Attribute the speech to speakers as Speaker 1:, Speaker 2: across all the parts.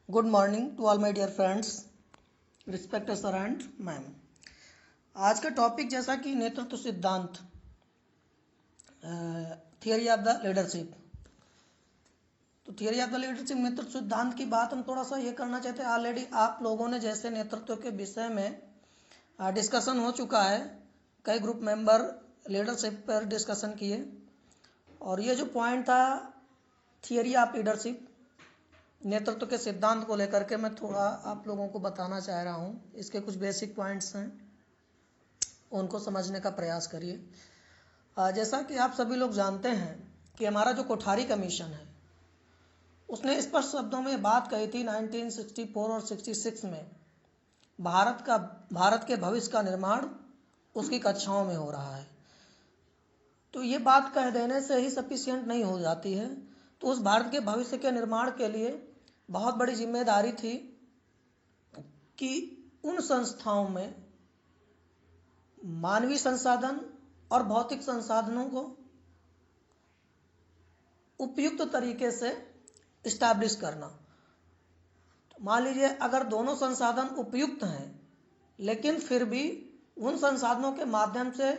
Speaker 1: Good morning to all my dear friends, respected sir and ma'am. आज का topic जैसा कि नेतृत्व सिद्धांत, थियरी ऑफ द लीडरशिप। तो थियरी ऑफ द लीडरशिप, नेतृत्व सिद्धांत की बात हम थोड़ा सा ये करना चाहते हैं। ऑलरेडी आप लोगों ने जैसे नेतृत्व के विषय में डिस्कशन हो चुका है, कई ग्रुप मेंबर लीडरशिप पर डिस्कशन किए, और ये जो पॉइंट था थियरी ऑफ लीडरशिप, नेतृत्व के सिद्धांत को लेकर के मैं थोड़ा आप लोगों को बताना चाह रहा हूँ। इसके कुछ बेसिक पॉइंट्स हैं, उनको समझने का प्रयास करिए। जैसा कि आप सभी लोग जानते हैं कि हमारा जो कोठारी कमीशन है, उसने स्पष्ट शब्दों में बात कही थी 1964 और 66 में, भारत के भविष्य का निर्माण उसकी कक्षाओं में हो रहा है। तो ये बात कह देने से ही सफिशिएंट नहीं हो जाती है। तो उस भारत के भविष्य के निर्माण के लिए बहुत बड़ी जिम्मेदारी थी कि उन संस्थाओं में मानवीय संसाधन और भौतिक संसाधनों को उपयुक्त तरीके से इस्टेब्लिश करना। तो मान लीजिए अगर दोनों संसाधन उपयुक्त हैं, लेकिन फिर भी उन संसाधनों के माध्यम से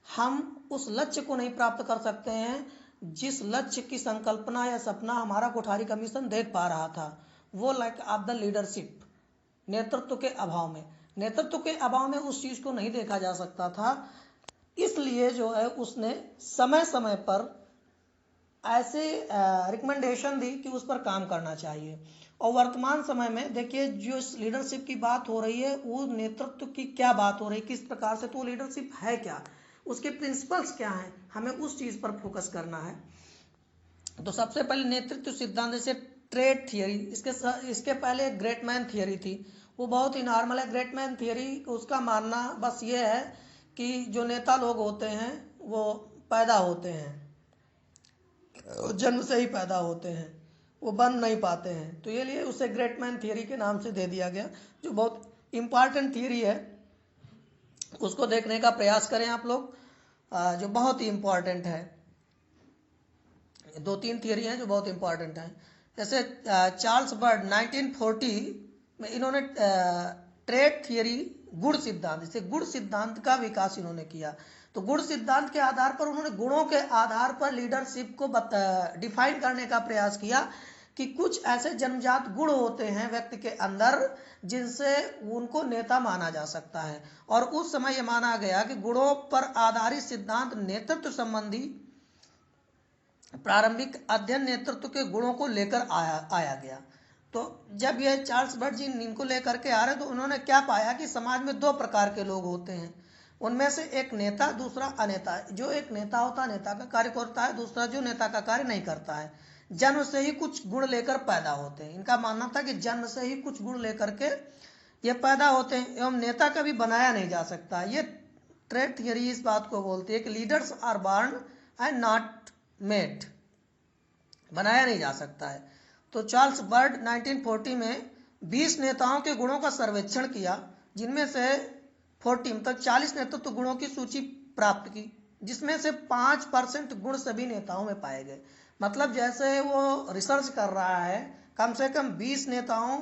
Speaker 1: हम उस लक्ष्य को नहीं प्राप्त कर सकते हैं जिस लक्ष्य की संकल्पना या सपना हमारा कोठारी कमीशन देख पा रहा था, वो लैक ऑफ द लीडरशिप, नेतृत्व के अभाव में उस चीज़ को नहीं देखा जा सकता था। इसलिए जो है उसने समय समय पर ऐसे रिकमेंडेशन दी कि उस पर काम करना चाहिए। और वर्तमान समय में देखिए, जो इस लीडरशिप की बात हो रही है, वो नेतृत्व की क्या बात हो रही है, किस प्रकार से, तो वो लीडरशिप है क्या, उसके प्रिंसिपल्स क्या हैं, हमें उस चीज़ पर फोकस करना है। तो सबसे पहले नेतृत्व सिद्धांत, जैसे ट्रेड थियरी, इसके पहले ग्रेटमैन थियरी थी, वो बहुत ही नॉर्मल है। ग्रेटमैन थियरी, उसका मानना बस ये है कि जो नेता लोग होते हैं वो पैदा होते हैं, जन्म से ही पैदा होते हैं, वो बन नहीं पाते हैं। तो ये लिए उसे ग्रेटमैन थियरी के नाम से दे दिया गया, जो बहुत इम्पॉर्टेंट थियरी है। उसको देखने का प्रयास करें आप लोग, जो बहुत ही इम्पॉर्टेंट है। दो तीन थियरी हैं जो बहुत इम्पॉर्टेंट हैं। जैसे चार्ल्स बर्ड 1940 में इन्होंने ट्रेड थियरी, गुण सिद्धांत, जैसे गुण सिद्धांत का विकास इन्होंने किया। तो गुण सिद्धांत के आधार पर उन्होंने गुणों के आधार पर लीडरशिप को डिफाइन करने का प्रयास किया कि कुछ ऐसे जन्मजात गुण होते हैं व्यक्ति के अंदर जिनसे उनको नेता माना जा सकता है। और उस समय यह माना गया कि गुणों पर आधारित सिद्धांत नेतृत्व संबंधी प्रारंभिक अध्ययन नेतृत्व के गुणों को लेकर आया गया। तो जब यह चार्ल्स बर्ड जी इनको लेकर के आ रहे, तो उन्होंने क्या पाया कि समाज में दो प्रकार के लोग होते हैं, उनमें से एक नेता, दूसरा अनेता। जो एक नेता होता है नेता का कार्य करता है, दूसरा जो नेता का कार्य नहीं करता है। जन्म से ही कुछ गुण लेकर पैदा होते हैं, इनका मानना था कि जन्म से ही कुछ गुण लेकर के ये पैदा होते हैं, एवं नेता कभी बनाया नहीं जा सकता। ये ट्रेड थियरी इस बात को बोलती है कि leaders are born and not made, बनाया नहीं जा सकता है। तो चार्ल्स बर्ड 1940 में 20 नेताओं के गुणों का सर्वेक्षण किया, जिनमें से 40 तक 40 नेतृत्व गुणों की सूची प्राप्त की, जिसमें से 5% गुण सभी नेताओं में पाए गए। मतलब जैसे वो रिसर्च कर रहा है, कम से कम 20 नेताओं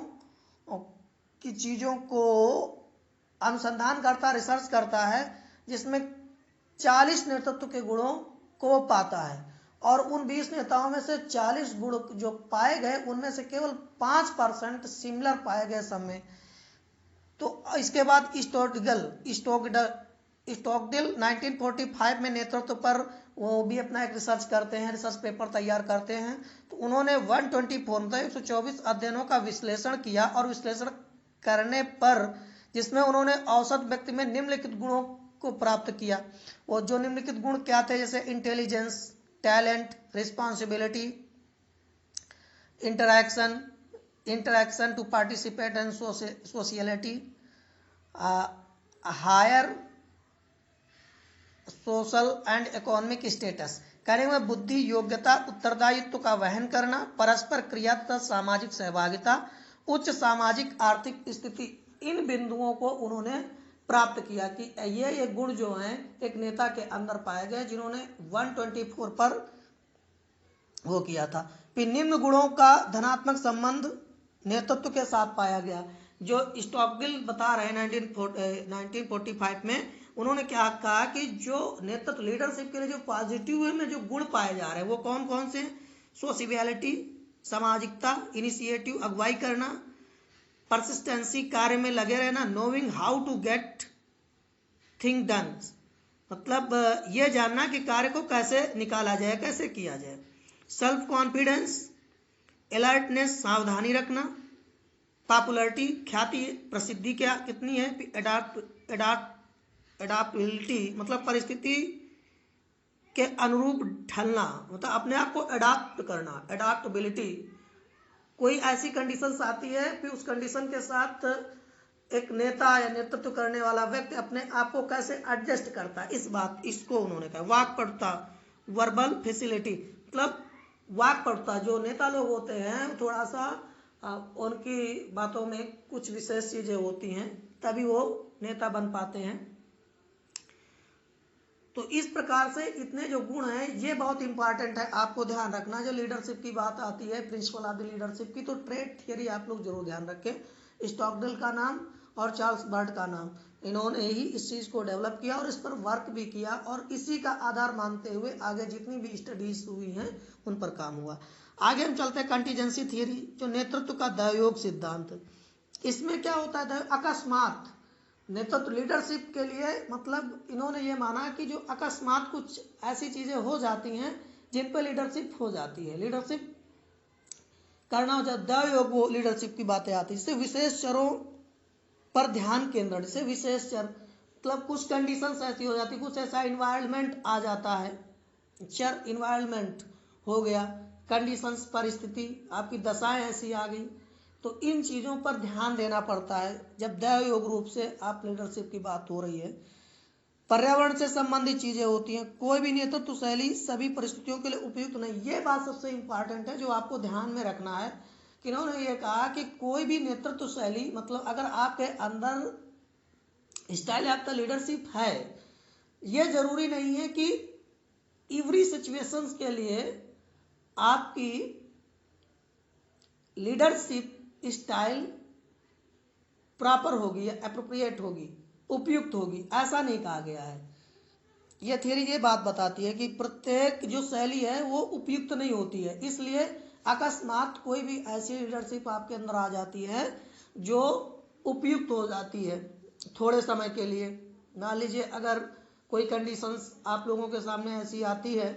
Speaker 1: की चीज़ों को अनुसंधान करता, रिसर्च करता है, जिसमें 40 नेतृत्व के गुणों को पाता है। और उन 20 नेताओं में से 40 गुण जो पाए गए, उनमें से केवल 5% सिमिलर पाए गए सब में। तो इसके बाद स्टोकडिल 1945 में नेतृत्व पर वो भी अपना एक रिसर्च करते हैं, रिसर्च पेपर तैयार करते हैं। तो उन्होंने 124 मतलब 124 अध्ययनों का विश्लेषण किया, और विश्लेषण करने पर जिसमें उन्होंने औसत व्यक्ति में निम्नलिखित गुणों को प्राप्त किया। वो जो निम्नलिखित गुण क्या थे, जैसे intelligence, talent, responsibility, interaction to participate and sociality, higher social and economic status, कहने में बुद्धि, योग्यता, उत्तरदायित्व का वहन करना, परस्पर क्रिया तथा सामाजिक सहभागिता, उच्च सामाजिक आर्थिक स्थिति, इन बिंदुओं को उन्होंने प्राप्त किया कि ये गुण जो हैं एक नेता के अंदर पाए गए, जिन्होंने 124 पर वो किया था। फिर निम्न गुणों का धनात्मक संबंध नेतृत्व के साथ पाया गया। जो स्टॉकडिल बता रहे हैं 1945 में, उन्होंने क्या कहा कि जो नेतृत्व लीडरशिप के लिए जो पॉजिटिव में जो गुण पाए जा रहे हैं वो कौन कौन से? सोशियलिटी, सामाजिकता, इनिशिएटिव, अगुवाई करना, परसिस्टेंसी, कार्य में लगे रहना, knowing how to get thing done, मतलब ये जानना कि कार्य को कैसे निकाला जाए, कैसे किया जाए, सेल्फ कॉन्फिडेंस, अलर्टनेस, सावधानी रखना, पॉपुलरिटी, ख्याति, प्रसिद्धि क्या कितनी है, एडाप्टेबिलिटी, मतलब परिस्थिति के अनुरूप ढलना, मतलब अपने आप को अडाप्ट करना, एडाप्टेबिलिटी, कोई ऐसी कंडीशंस आती है फिर उस कंडीशन के साथ एक नेता या नेतृत्व करने वाला व्यक्ति अपने आप को कैसे एडजस्ट करता है, इसको उन्होंने कहा। वाक्पटुता, वर्बल फैसिलिटी, मतलब वाक्पटुता, जो नेता लोग होते हैं थोड़ा सा उनकी बातों में कुछ विशेष चीजें होती हैं तभी वो नेता बन पाते हैं। तो इस प्रकार से इतने जो गुण हैं ये बहुत इंपॉर्टेंट है, आपको ध्यान रखना। जो लीडरशिप की बात आती है, प्रिंसिपल ऑफ द लीडरशिप की, तो ट्रेड थियरी आप लोग जरूर ध्यान रखें। स्टॉकडिल का नाम और चार्ल्स बर्ट का नाम, इन्होंने ही इस चीज को डेवलप किया और इस पर वर्क भी किया और इसी का आधार मानते हुए आगे जितनी भी स्टडीज हुई हैं उन पर काम हुआ। आगे हम चलते हैं कंटीजेंसी थियरी, जो नेतृत्व का दैवयोग सिद्धांत। इसमें क्या होता है? अकस्मात नेतृत्व लीडरशिप के लिए, मतलब इन्होंने ये माना कि जो अकस्मात कुछ ऐसी चीजें हो जाती हैं जिन पर लीडरशिप हो जाती है, लीडरशिप करना हो जाता, दैवयोग वो लीडरशिप की बातें आती है। इससे विशेष चरों पर ध्यान केंद्रण, से विशेष चर मतलब कुछ कंडीशंस ऐसी हो जाती, कुछ ऐसा इन्वायरमेंट आ जाता है, चर इन्वायरमेंट हो गया, कंडीशंस परिस्थिति, आपकी दशाएं ऐसी आ गई, तो इन चीजों पर ध्यान देना पड़ता है जब दैवयोग रूप से आप लीडरशिप की बात हो रही है। पर्यावरण से संबंधित चीजें होती हैं, कोई भी नेतृत्व शैली सभी परिस्थितियों के लिए उपयुक्त नहीं, ये बात सबसे इंपॉर्टेंट है जो आपको ध्यान में रखना है कि इन्होंने ये कहा कि कोई भी नेतृत्व शैली, मतलब अगर आपके अंदर स्टाइल ऑफ द लीडरशिप है, ये जरूरी नहीं है कि एवरी सिचुएशंस के लिए आपकी लीडरशिप स्टाइल प्रॉपर होगी या अप्रोप्रिएट होगी, उपयुक्त होगी, ऐसा नहीं कहा गया है। यह थियरी ये बात बताती है कि प्रत्येक जो शैली है वो उपयुक्त नहीं होती है, इसलिए अकस्मात कोई भी ऐसी लीडरशिप आपके अंदर आ जाती है जो उपयुक्त हो जाती है थोड़े समय के लिए। मान लीजिए अगर कोई कंडीशंस आप लोगों के सामने ऐसी आती है,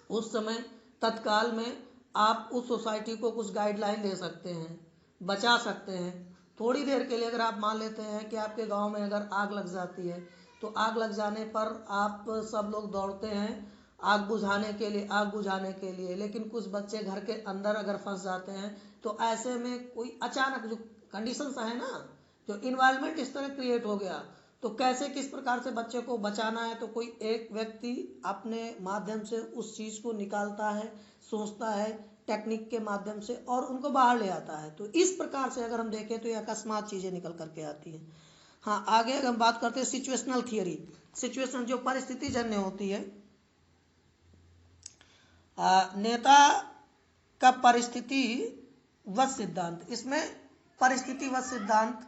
Speaker 1: उस समय तत्काल में आप उस सोसाइटी को कुछ गाइडलाइन दे सकते हैं, बचा सकते हैं। थोड़ी देर के लिए अगर आप मान लेते हैं कि आपके गांव में अगर आग लग जाती है तो आग लग जाने पर आप सब लोग दौड़ते हैं आग बुझाने के लिए, लेकिन कुछ बच्चे घर के अंदर अगर फंस जाते हैं तो ऐसे में कोई अचानक जो कंडीशंस है ना, जो इन्वायरमेंट इस तरह क्रिएट हो गया, तो कैसे किस प्रकार से बच्चे को बचाना है, तो कोई एक व्यक्ति अपने माध्यम से उस चीज को निकालता है, सोचता है टेक्निक के माध्यम से और उनको बाहर ले आता है। तो इस प्रकार से अगर हम देखें तो ये अकस्मात चीजें निकल करके आती हैं। हाँ, आगे अगर हम बात करते हैं सिचुएशनल थियरी, सिचुएशन जो परिस्थिति जन्य होती है, नेता का परिस्थिति वश सिद्धांत। इसमें परिस्थिति वश सिद्धांत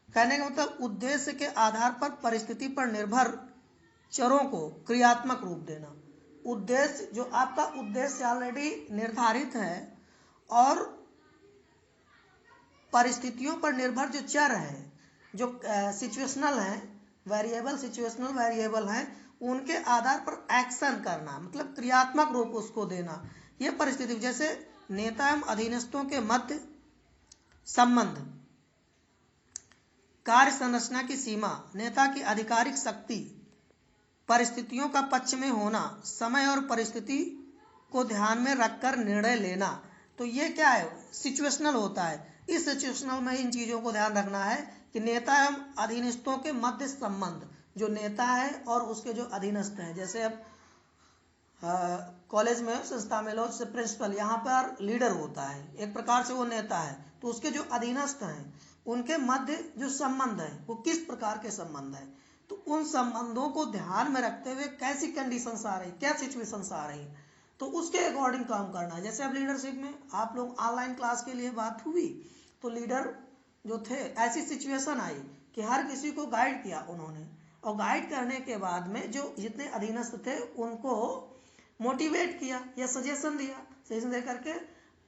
Speaker 1: कहने का मतलब उद्देश्य के आधार पर परिस्थिति पर निर्भर चरों को क्रियात्मक रूप देना। उद्देश्य, जो आपका उद्देश्य ऑलरेडी निर्धारित है और परिस्थितियों पर निर्भर जो चर है, जो सिचुएशनल है, सिचुएशनल वेरिएबल हैं, उनके आधार पर एक्शन करना, मतलब क्रियात्मक रूप उसको देना। यह परिस्थिति, जैसे नेता एवं अधीनस्थों के मध्य संबंध, कार्य संरचना की सीमा, नेता की आधिकारिक शक्ति, परिस्थितियों का पक्ष में होना, समय और परिस्थिति को ध्यान में रखकर निर्णय लेना, तो ये क्या है? सिचुएशनल होता है। इस सिचुएशनल में इन चीजों को ध्यान रखना है कि नेता एवं अधीनस्थों के मध्य संबंध, जो नेता है और उसके जो अधीनस्थ हैं, जैसे अब कॉलेज में संस्था में लो, जैसे प्रिंसिपल, यहाँ पर लीडर होता है, एक प्रकार से वो नेता है, तो उसके जो अधीनस्थ हैं उनके मध्य जो संबंध है वो किस प्रकार के संबंध है, तो उन संबंधों को ध्यान में रखते हुए कैसी कंडीशंस आ रही, क्या सिचुएशंस आ रही, तो उसके अकॉर्डिंग काम करना है। जैसे अब लीडरशिप में आप लोग ऑनलाइन क्लास के लिए बात हुई, तो लीडर जो थे, ऐसी सिचुएशन आई कि हर किसी को गाइड किया उन्होंने, और गाइड करने के बाद में जो जितने अधीनस्थ थे उनको मोटिवेट किया या सजेशन दिया। सजेशन दे करके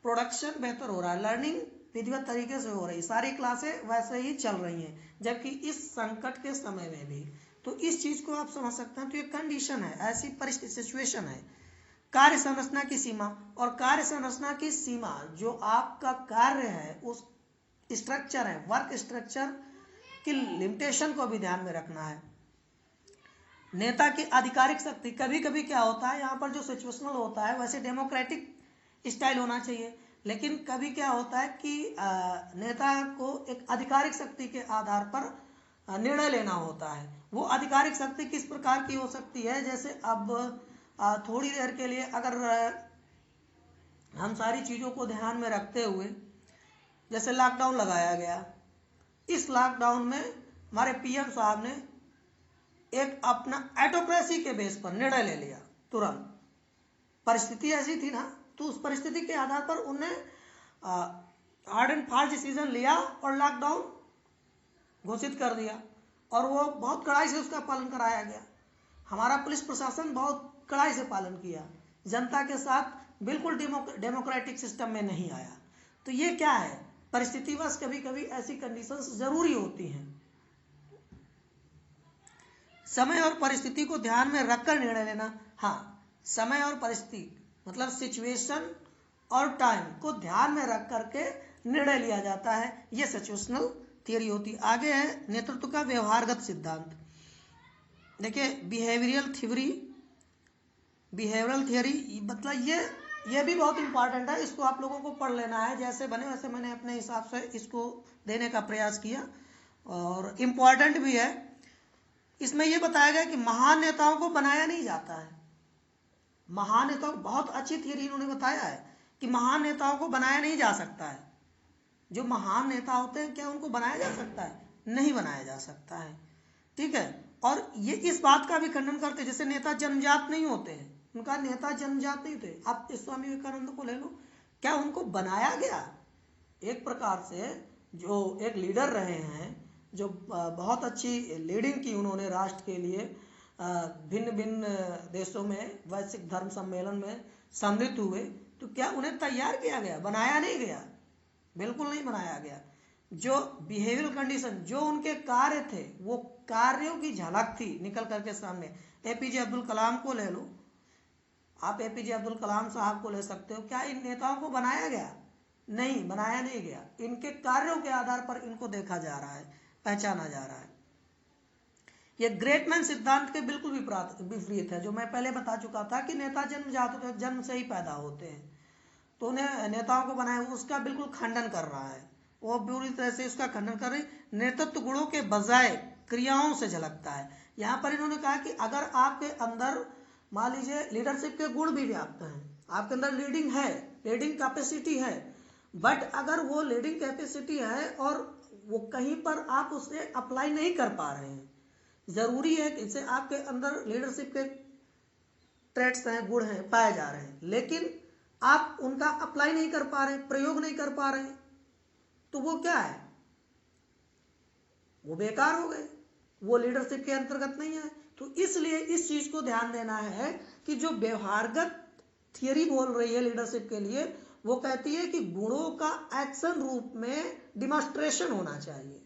Speaker 1: प्रोडक्शन बेहतर हो रहा है, लर्निंग विधिवत तरीके से हो रही, सारी क्लासें वैसे ही चल रही हैं, जबकि इस संकट के समय में भी। तो इस चीज को आप समझ सकते हैं। तो ये कंडीशन है, ऐसी परिस्थिति सिचुएशन है। कार्य संरचना की सीमा, और कार्य संरचना की सीमा जो आपका कार्य है, उस स्ट्रक्चर है, वर्क स्ट्रक्चर की लिमिटेशन को भी ध्यान में रखना है। नेता की आधिकारिक शक्ति, कभी कभी क्या होता है यहाँ पर जो सिचुएशनल होता है, वैसे डेमोक्रेटिक स्टाइल होना चाहिए, लेकिन कभी क्या होता है कि नेता को एक आधिकारिक शक्ति के आधार पर निर्णय लेना होता है। वो आधिकारिक शक्ति किस प्रकार की हो सकती है, जैसे अब थोड़ी देर के लिए अगर हम सारी चीज़ों को ध्यान में रखते हुए, जैसे लॉकडाउन लगाया गया, इस लॉकडाउन में हमारे पीएम साहब ने एक अपना एटोक्रेसी के बेस पर निर्णय ले लिया तुरंत। परिस्थिति ऐसी थी ना, तो उस परिस्थिति के आधार पर उन्हें हार्ड एंड फास्ट डिसीजन लिया और लॉकडाउन घोषित कर दिया, और वो बहुत कड़ाई से उसका पालन कराया गया। हमारा पुलिस प्रशासन बहुत कड़ाई से पालन किया, जनता के साथ बिल्कुल डेमोक्रेटिक सिस्टम में नहीं आया। तो ये क्या है, परिस्थितिवश कभी कभी ऐसी कंडीशंस जरूरी होती हैं। समय और परिस्थिति को ध्यान में रखकर निर्णय लेना। हाँ, समय और परिस्थिति मतलब सिचुएशन और टाइम को ध्यान में रख करके निर्णय लिया जाता है, यह सिचुएशनल थियरी होती है। आगे है नेतृत्व का व्यवहारगत सिद्धांत। देखिए बिहेवियरल थियरी मतलब ये भी बहुत इंपॉर्टेंट है, इसको आप लोगों को पढ़ लेना है। जैसे बने वैसे मैंने अपने हिसाब से इसको देने का प्रयास किया, और इम्पॉर्टेंट भी है। इसमें यह बताया गया कि महान नेताओं को बनाया नहीं जाता है। महान नेताओं, बहुत अच्छी थियरी इन्होंने बताया है कि महान नेताओं को बनाया नहीं जा सकता है। जो महान नेता होते हैं, क्या उनको बनाया जा सकता है? नहीं बनाया जा सकता है, ठीक है। और ये इस बात का भी खंडन करते, जैसे नेता जन्मजात नहीं होते हैं, उनका नेता जन्मजात नहीं थे। आप स्वामी विवेकानंद को ले लो, क्या उनको बनाया गया? एक प्रकार से जो एक लीडर रहे हैं, जो बहुत अच्छी लीडिंग की उन्होंने राष्ट्र के लिए, भिन्न भिन्न देशों में वैश्विक धर्म सम्मेलन में सम्मिलित हुए, तो क्या उन्हें तैयार किया गया? बनाया नहीं गया, बिल्कुल नहीं बनाया गया। जो बिहेवियरल कंडीशन, जो उनके कार्य थे, वो कार्यों की झलक थी निकल करके सामने। एपीजे अब्दुल कलाम को ले लो, आप एपीजे अब्दुल कलाम साहब को ले सकते हो। क्या इन नेताओं को बनाया गया? नहीं, बनाया नहीं गया। इनके कार्यों के आधार पर इनको देखा जा रहा है, पहचाना जा रहा है। ये ग्रेट मैन सिद्धांत के बिल्कुल विपरीत है, जो मैं पहले बता चुका था कि नेता जन्मजात होते हैं, जन्म से ही पैदा होते हैं, तो उन्हें नेताओं को बनाया, उसका बिल्कुल खंडन कर रहा है। वो पूरी तरह से उसका खंडन कर रही। नेतृत्व गुणों के बजाय क्रियाओं से झलकता है। यहाँ पर इन्होंने कहा कि अगर आपके अंदर मान लीजिए लीडरशिप के गुण भी व्याप्त हैं, आपके अंदर लीडिंग है, लीडिंग कैपेसिटी है, बट अगर वो लीडिंग कैपेसिटी है और वो कहीं पर आप उसे अप्लाई नहीं कर पा रहे हैं, जरूरी है कि इसे आपके अंदर लीडरशिप के ट्रेट्स हैं, गुण हैं, पाए जा रहे हैं, लेकिन आप उनका अप्लाई नहीं कर पा रहे, प्रयोग नहीं कर पा रहे, तो वो क्या है? वो बेकार हो गए, वो लीडरशिप के अंतर्गत नहीं है। तो इसलिए इस चीज को ध्यान देना है कि जो व्यवहारगत थियरी बोल रही है लीडरशिप के लिए, वो कहती है कि गुणों का एक्शन रूप में डिमॉन्स्ट्रेशन होना चाहिए।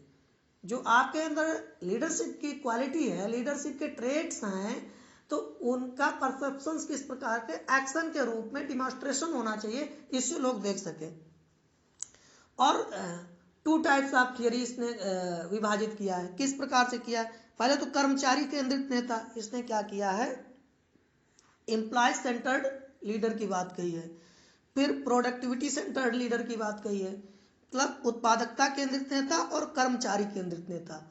Speaker 1: जो आपके अंदर लीडरशिप की क्वालिटी है, लीडरशिप के ट्रेट्स हैं, तो उनका परसेप्शन किस प्रकार के एक्शन के रूप में डिमॉन्स्ट्रेशन होना चाहिए, इससे लोग देख सके। और 2 टाइप्स ऑफ थियरी इसने विभाजित किया है। किस प्रकार से किया है? पहले तो कर्मचारी केंद्रित नेता, इसने क्या किया है? एम्प्लॉय सेंटर्ड लीडर की बात कही है। फिर प्रोडक्टिविटी सेंटर्ड लीडर की बात कही है, मतलब उत्पादकता केंद्रित नेता और कर्मचारी केंद्रित नेता।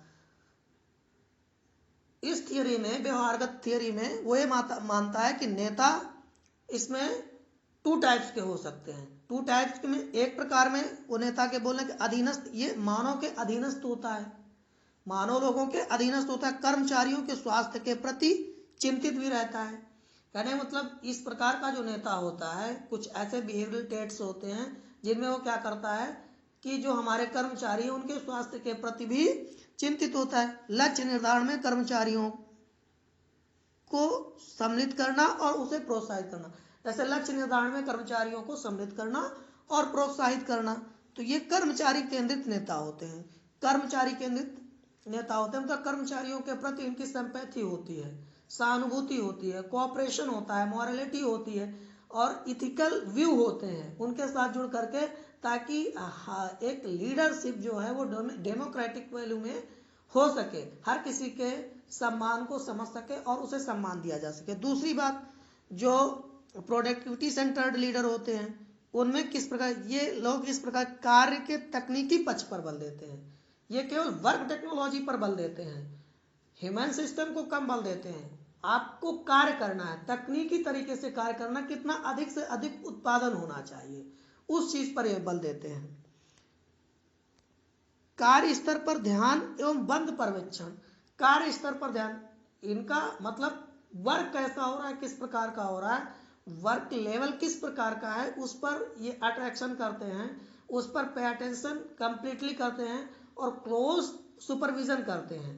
Speaker 1: इस थियरी में, व्यवहारगत थियरी में, वो ये मानता है कि नेता इसमें 2 टाइप्स के हो सकते हैं। 2 टाइप्स में, एक प्रकार में वो नेता के बोलने के अधीनस्थ, ये मानव के अधीनस्थ होता है, मानव लोगों के अधीनस्थ होता है, कर्मचारियों के स्वास्थ्य के प्रति चिंतित भी रहता है। कहने का मतलब इस प्रकार का जो नेता होता है, कुछ ऐसे बिहेवियरल ट्रेट्स होते हैं जिनमें वो क्या करता है कि जो हमारे कर्मचारी हैं उनके स्वास्थ्य के प्रति भी चिंतित होता है। लक्ष्य निर्धारण में कर्मचारियों को सम्मिलित करना और उसे प्रोत्साहित करना। जैसे लक्ष्य निर्धारण में कर्मचारियों को सम्मिलित करना और प्रोत्साहित करना, तो ये कर्मचारी केंद्रित नेता होते हैं। कर्मचारी केंद्रित नेता होते हैं मतलब कर्मचारियों के प्रति इनकी सिंपैथी होती है, सहानुभूति होती है, कोऑपरेशन होता है, मॉरलिटी होती है और इथिकल व्यू होते हैं उनके साथ जुड़ करके, ताकि एक लीडरशिप जो है वो डेमोक्रेटिक वैल्यू में हो सके, हर किसी के सम्मान को समझ सके और उसे सम्मान दिया जा सके। दूसरी बात, जो प्रोडक्टिविटी सेंटर्ड लीडर होते हैं उनमें किस प्रकार ये लोग इस प्रकार कार्य के तकनीकी पक्ष पर बल देते हैं, ये केवल वर्क टेक्नोलॉजी पर बल देते हैं, ह्यूमन सिस्टम को कम बल देते हैं। आपको कार्य करना है, तकनीकी तरीके से कार्य करना, कितना अधिक से अधिक उत्पादन होना चाहिए, उस चीज पर यह बल देते हैं। कार्य स्तर पर ध्यान एवं बंद पर्यवेक्षण। कार्य स्तर पर ध्यान, इनका मतलब वर्क कैसा हो रहा है, किस प्रकार का हो रहा है, वर्क लेवल किस प्रकार का है, उस पर ये अट्रैक्शन करते हैं, उस पर पे अटेंशन कंप्लीटली करते हैं और क्लोज सुपरविजन करते हैं,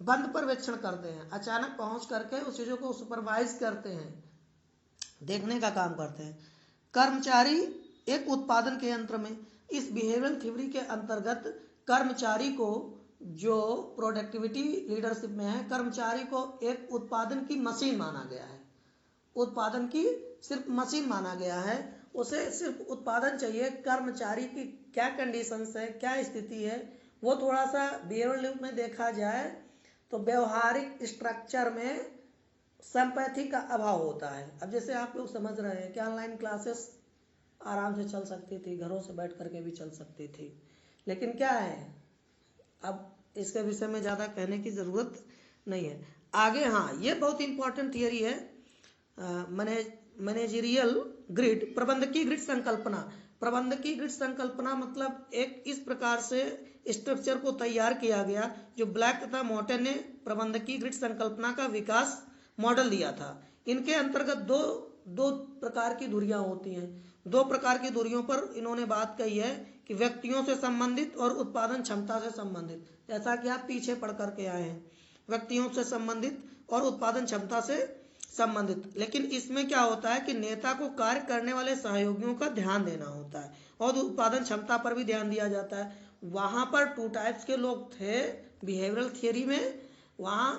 Speaker 1: बंद पर्यवेक्षण करते हैं, अचानक पहुंच करके उस चीजों को सुपरवाइज करते हैं, देखने का काम करते हैं। कर्मचारी एक उत्पादन के यंत्र में, इस बिहेवियरल थ्योरी के अंतर्गत कर्मचारी को, जो प्रोडक्टिविटी लीडरशिप में है, कर्मचारी को एक उत्पादन की मशीन माना गया है, उत्पादन की सिर्फ मशीन माना गया है, उसे सिर्फ उत्पादन चाहिए। कर्मचारी की क्या कंडीशंस है, क्या स्थिति है, वो थोड़ा सा बिहेवियरल में देखा जाए तो व्यवहारिक स्ट्रक्चर में सिंपैथी का अभाव होता है। अब जैसे आप लोग समझ रहे हैं कि ऑनलाइन क्लासेस आराम से चल सकती थी, घरों से बैठ करके भी चल सकती थी, लेकिन क्या है, अब इसके विषय में ज़्यादा कहने की ज़रूरत नहीं है। आगे हाँ, ये बहुत इंपॉर्टेंट थियरी है, मैनेजरियल ग्रिड, प्रबंधकीय ग्रिड संकल्पना। प्रबंधकीय ग्रिड संकल्पना मतलब एक इस प्रकार से स्ट्रक्चर को तैयार किया गया, जो ब्लैक तथा मोर्टन ने प्रबंधकीय ग्रिड संकल्पना का विकास मॉडल दिया था। इनके अंतर्गत दो प्रकार की दूरियां होती हैं, दो प्रकार की दूरियों पर इन्होंने बात कही है कि व्यक्तियों से संबंधित और उत्पादन क्षमता से संबंधित। जैसा कि आप पीछे पढ़ करके आए हैं, व्यक्तियों से संबंधित और उत्पादन क्षमता से संबंधित। लेकिन इसमें क्या होता है कि नेता को कार्य करने वाले सहयोगियों का ध्यान देना होता है और उत्पादन क्षमता पर भी ध्यान दिया जाता है। वहां पर टू टाइप्स के लोग थे बिहेवियरल थियरी में, वहां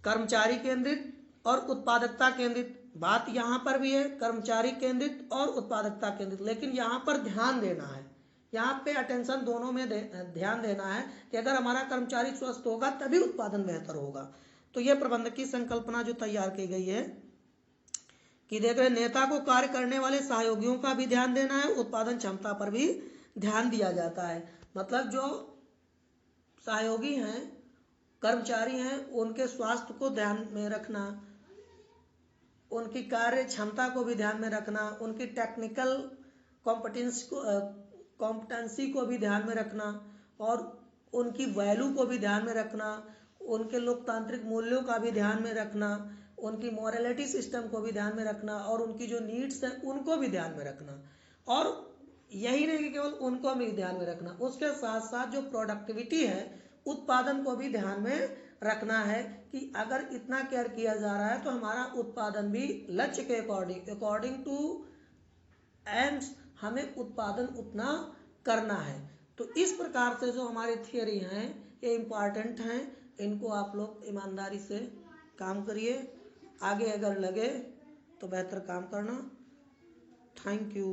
Speaker 1: कर्मचारी केंद्रित और उत्पादकता केंद्रित। बात यहाँ पर भी है कर्मचारी केंद्रित और उत्पादकता केंद्रित, लेकिन यहाँ पर ध्यान देना है, यहाँ पे अटेंशन दोनों में ध्यान देना है कि अगर हमारा कर्मचारी स्वस्थ होगा तभी उत्पादन बेहतर होगा। तो ये प्रबंधकीय संकल्पना जो तैयार की गई है कि देख रहे, नेता को कार्य करने वाले सहयोगियों का भी ध्यान देना है, उत्पादन क्षमता पर भी ध्यान दिया जाता है। मतलब जो सहयोगी हैं, कर्मचारी हैं, उनके स्वास्थ्य को ध्यान में रखना, उनकी कार्य क्षमता को भी ध्यान में रखना, उनकी टेक्निकल कॉम्पिटेंसी को भी ध्यान में रखना और उनकी वैल्यू को भी ध्यान में रखना, उनके लोकतांत्रिक मूल्यों का भी ध्यान में रखना, उनकी मॉरलिटी सिस्टम को भी ध्यान में रखना और उनकी जो नीड्स हैं उनको भी ध्यान में रखना। और यही नहीं कि केवल उनको भी ध्यान में रखना, उसके साथ साथ जो प्रोडक्टिविटी है, उत्पादन को भी ध्यान में रखना है कि अगर इतना केयर किया जा रहा है तो हमारा उत्पादन भी लक्ष्य के अकॉर्डिंग टू एम्स हमें उत्पादन उतना करना है। तो इस प्रकार से जो हमारी थियरी हैं ये इम्पॉर्टेंट हैं, इनको आप लोग ईमानदारी से काम करिए, आगे अगर लगे तो बेहतर काम करना। Thank you.